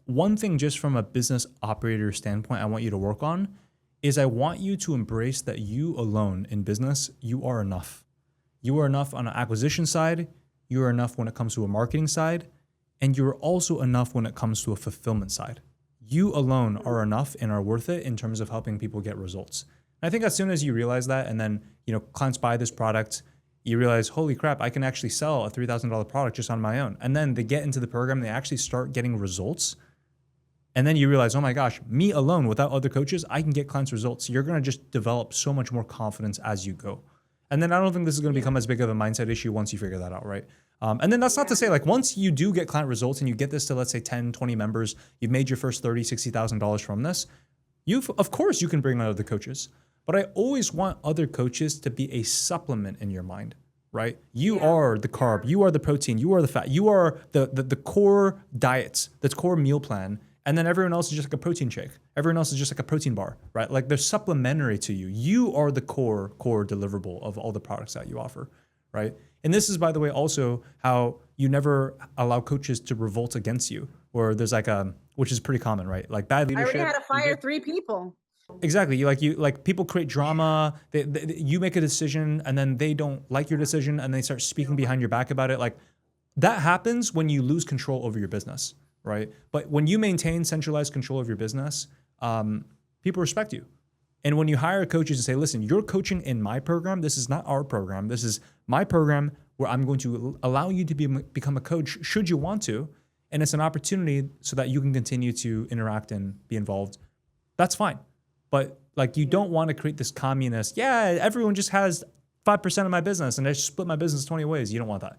one thing just from a business operator standpoint, I want you to work on is I want you to embrace that you alone in business, you are enough. You are enough on an acquisition side. You are enough when it comes to a marketing side. And you're also enough when it comes to a fulfillment side. You alone are enough and are worth it in terms of helping people get results. And I think as soon as you realize that, and then clients buy this product, you realize, holy crap, I can actually sell a $3,000 product just on my own. And then they get into the program, they actually start getting results. And then you realize, oh my gosh, me alone without other coaches, I can get clients results. You're going to just develop so much more confidence as you go. And then I don't think this is going to become as big of a mindset issue once you figure that out, right? And then that's not to say like once you do get client results and you get this to, let's say 10, 20 members, you've made your first $30,000, $60,000 from this, of course you can bring on other coaches. But I always want other coaches to be a supplement in your mind, right? You are the carb, you are the protein, you are the fat, you are the core diets, that's core meal plan. And then everyone else is just like a protein shake. Everyone else is just like a protein bar, right? Like they're supplementary to you. You are the core deliverable of all the products that you offer, right? And this is, by the way, also how you never allow coaches to revolt against you, or there's like which is pretty common, right? Like bad leadership. I already had to fire 3 people. Exactly. You people create drama. You make a decision and then they don't like your decision and they start speaking behind your back about it. Like that happens when you lose control over your business, right? But when you maintain centralized control of your business, people respect you. And when you hire coaches and say, listen, you're coaching in my program. This is not our program. This is my program where I'm going to allow you to become a coach should you want to. And it's an opportunity so that you can continue to interact and be involved. That's fine. But like, you don't want to create this communist, everyone just has 5% of my business and I just split my business 20 ways. You don't want that.